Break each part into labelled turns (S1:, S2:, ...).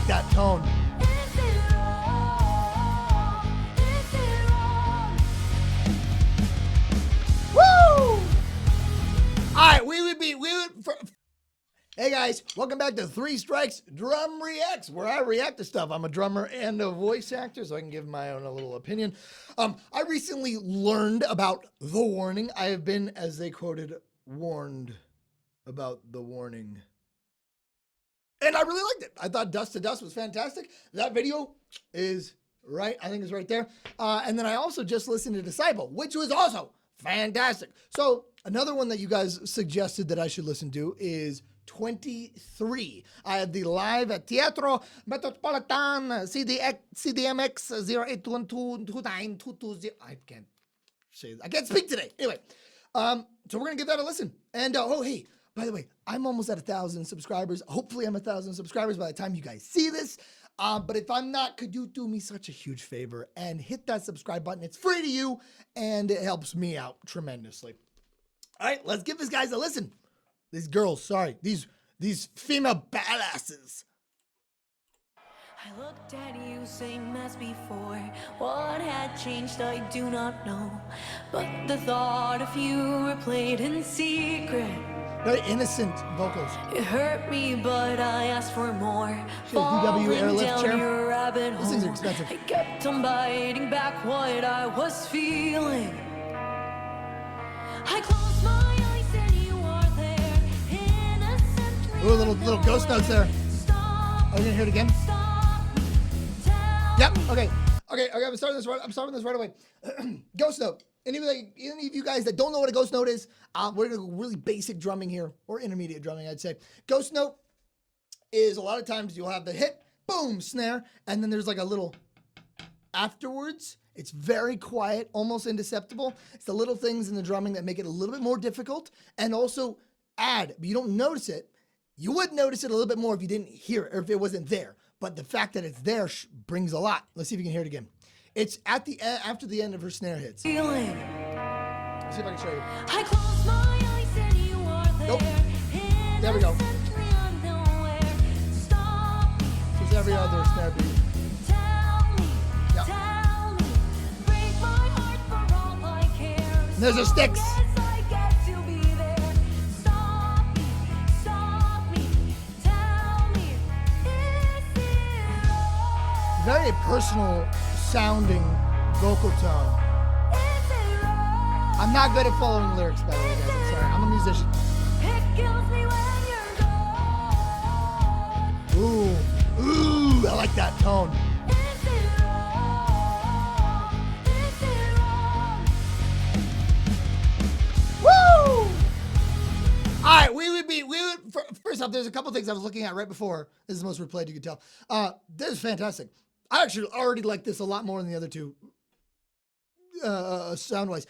S1: like that tone. Woo! All right, Hey guys, welcome back to Three Strikes Drum Reacts, where I react to stuff. I'm a drummer and a voice actor, so I can give my own a little opinion. I recently learned about the warning. I have been, as they quoted, warned about the warning. And I really liked it. I thought Dust to Dust was fantastic. That video is right. I think it's right there. And then I also just listened to Disciple, which was also fantastic. So another one that you guys suggested that I should listen to is 23. I have the live at Teatro Metropolitan CDMX 0812292220. I can't say that. I can't speak today. Anyway, so we're gonna give that a listen. And oh hey, by the way, I'm almost at 1,000 subscribers. Hopefully I'm 1,000 subscribers by the time you guys see this. But if I'm not, could you do me such a huge favor and hit that subscribe button? It's free to you and it helps me out tremendously. All right, let's give these guys a listen. These girls, sorry, these female badasses.
S2: I looked at you, same as before. What had changed, I do not know. But the thought of you replayed in secret.
S1: Very innocent vocals.
S2: It hurt me, but I asked for more.
S1: VW airlift
S2: down
S1: chair.
S2: your rabbit
S1: These things are
S2: hole.
S1: expensive.
S2: I kept on biting back what I was feeling. I closed my eyes and you were there, innocently.
S1: Ooh, little ghost notes there. Are we gonna hear it again? Yep. Okay. I'm starting this right away. Ghost note. Any of you guys that don't know what a ghost note is, we're gonna go really basic drumming here, or intermediate drumming, I'd say. Ghost note is a lot of times you'll have the hit, boom, snare, and then there's like a little afterwards. It's very quiet, almost indecipherable. It's the little things in the drumming that make it a little bit more difficult, and also add, but you don't notice it. You would notice it a little bit more if you didn't hear it or if it wasn't there. But the fact that it's there brings a lot. Let's see if you can hear it again. It's at the after the end of her snare hits. Let's see if I can show you.
S2: I closed my eyes and you were there.
S1: Nope. There we go. So it's every other snare beat. Yep. And there's the sticks. Very personal sounding vocal tone. I'm not good at following lyrics, by the way, guys. I'm sorry. I'm a musician. Ooh, I like that tone. Woo! All right, first off, there's a couple things I was looking at right before. This is the most replayed you can tell. This is fantastic. I actually already like this a lot more than the other two, sound-wise.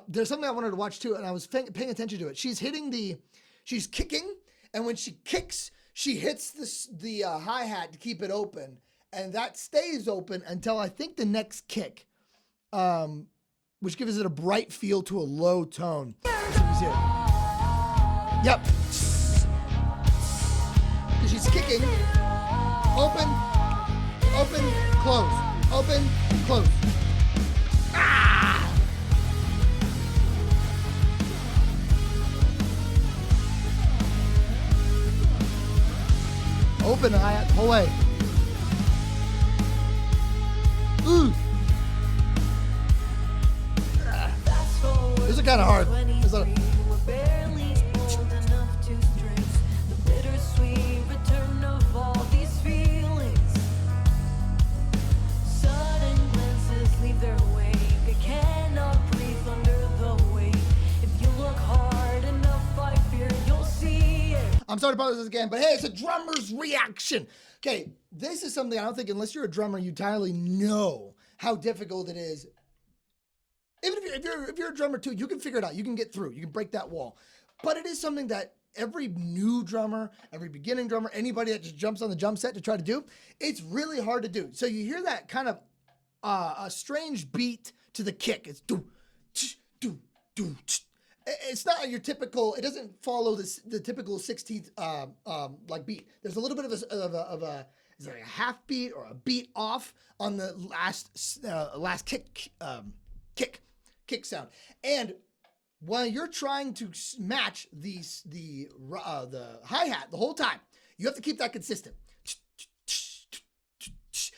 S1: There's something I wanted to watch too, and I was paying attention to it. She's kicking, and when she kicks, she hits the hi-hat to keep it open, and that stays open until I think the next kick, which gives it a bright feel to a low tone. Let's see if you see it. Yep. Because she's kicking, open, close, open, close. Ah! Open hi-hat, pull away. Ooh. These are kind of hard. I'm sorry to bother this again, but hey, it's a drummer's reaction. Okay, this is something I don't think, unless you're a drummer, you entirely know how difficult it is. Even if you're a drummer too, you can figure it out. You can get through. You can break that wall. But it is something that every new drummer, every beginning drummer, anybody that just jumps on the drum set to try to do, it's really hard to do. So you hear that kind of a strange beat to the kick. It's do, do, do. It's not your typical. It doesn't follow the typical 16th like beat. There's a little bit of a is like a half beat or a beat off on the last kick sound. And while you're trying to match the hi-hat the whole time, you have to keep that consistent.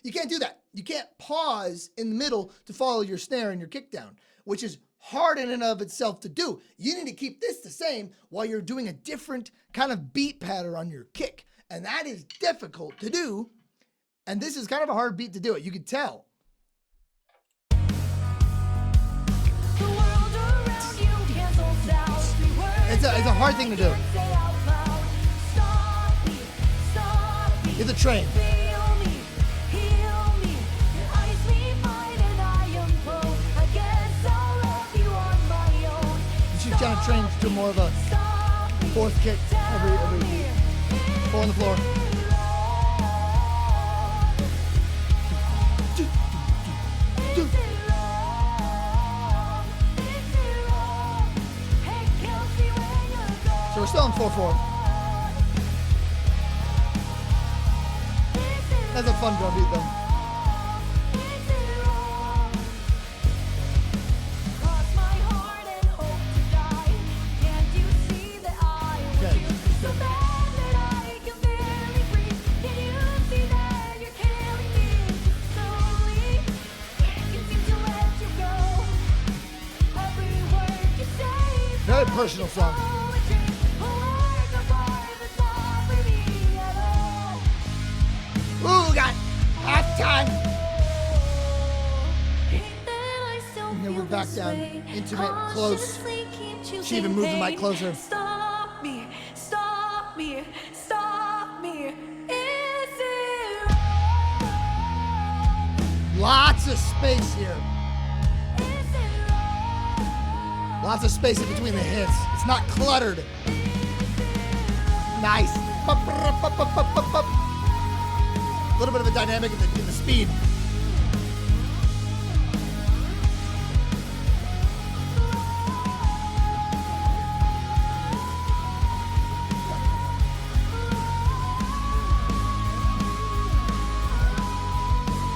S1: You can't do that. You can't pause in the middle to follow your snare and your kick down, which is hard in and of itself to do. You need to keep this the same while you're doing a different kind of beat pattern on your kick. And that is difficult to do. And this is kind of a hard beat to do it. You can tell. It's a hard thing to do. It's a train. She's kind of trained to more of a fourth kick every beat. 4 on the floor. So we're still on 4/4. That's a fun drum beat though. Very personal song. Ooh, got half time. And then we're back down, intimate, close. She even moved the mic closer.
S2: Stop me, stop me, stop me. Is it
S1: Lots of space here. Lots of space in between the hits. It's not cluttered. Nice. A little bit of a dynamic in the speed.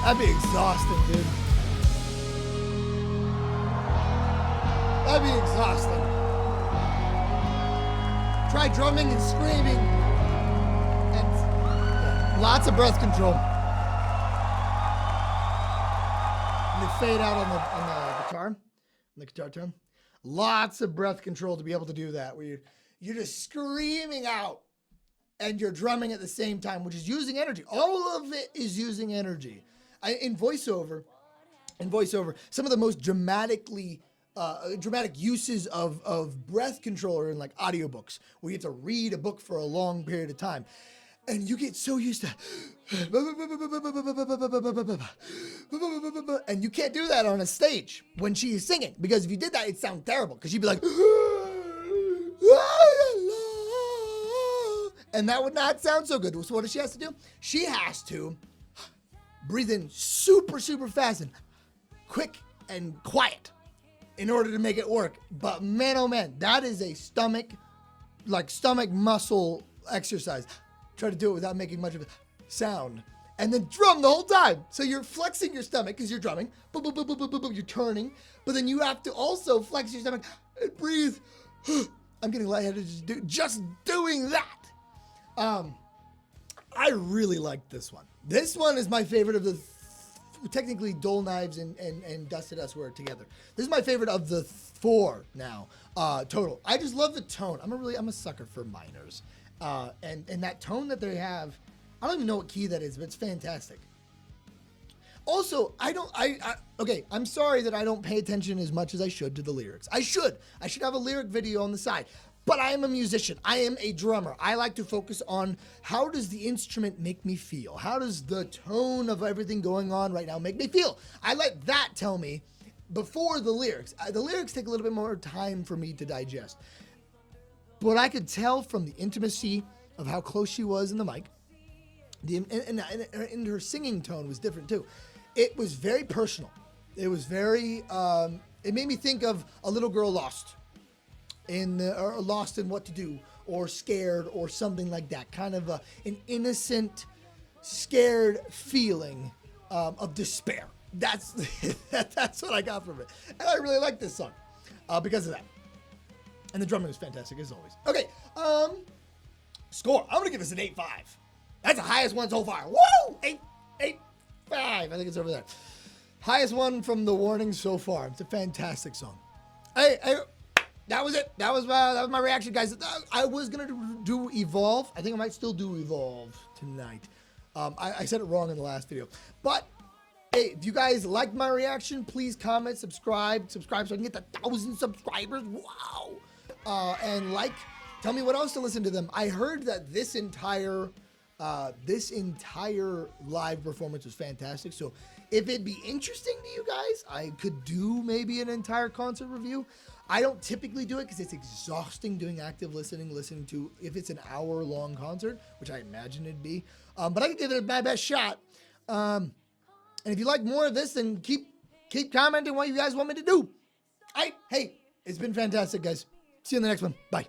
S1: That'd be exhausting, dude. That'd be exhausting. Try drumming and screaming and lots of breath control. And they fade out on the guitar tone. Lots of breath control to be able to do that, where you're just screaming out and you're drumming at the same time, which is using energy. All of it is using energy. In voiceover, some of the most dramatic uses of breath control are in like audiobooks, where you have to read a book for a long period of time. And you get so used to, and you can't do that on a stage when she is singing, because if you did that, it'd sound terrible, because you'd be like, and that would not sound so good. So what does she have to do? She has to breathe in super, super fast and quick and quiet in order to make it work. But man, oh man, that is a stomach muscle exercise. Try to do it without making much of a sound. And then drum the whole time. So you're flexing your stomach because you're drumming. Boom, boom, boom, boom, boom, boom, boom. You're turning. But then you have to also flex your stomach and breathe. I'm getting lightheaded just doing that. I really like this one. This one is my favorite of the technically Dull Knives and Dust to Dust were together. This is my favorite of the 4 now, total. I just love the tone. I'm a sucker for minors. And that tone that they have, I don't even know what key that is, but it's fantastic. Also, I'm sorry that I don't pay attention as much as I should to the lyrics. I should have a lyric video on the side. But I am a musician. I am a drummer. I like to focus on how does the instrument make me feel? How does the tone of everything going on right now make me feel? I let that tell me before the lyrics. The lyrics take a little bit more time for me to digest. But I could tell from the intimacy of how close she was in the mic. And her singing tone was different too. It was very personal. It was very, it made me think of a little girl lost. Or lost in what to do, or scared, or something like that. Kind of an innocent scared feeling of despair. That's that's what I got from it, and I really like this song because of that. And the drumming is fantastic as always. Okay, score. I'm gonna give this an 8.5. That's the highest one so far. Woo! 8.5. I think it's over there. Highest one from The Warning so far. It's a fantastic song. Hey, that was it. That was my reaction, guys. I was gonna do Evolve. I think I might still do Evolve tonight. I said it wrong in the last video, but hey, if you guys liked my reaction, please comment, subscribe so I can get to 1,000 subscribers. Wow! And tell me what else to listen to them. I heard that this entire live performance was fantastic. So if it'd be interesting to you guys, I could do maybe an entire concert review. I don't typically do it because it's exhausting doing active listening to if it's an hour-long concert, which I imagine it'd be. But I could give it my best shot. And if you like more of this, then keep commenting what you guys want me to do. Hey, it's been fantastic, guys. See you in the next one. Bye.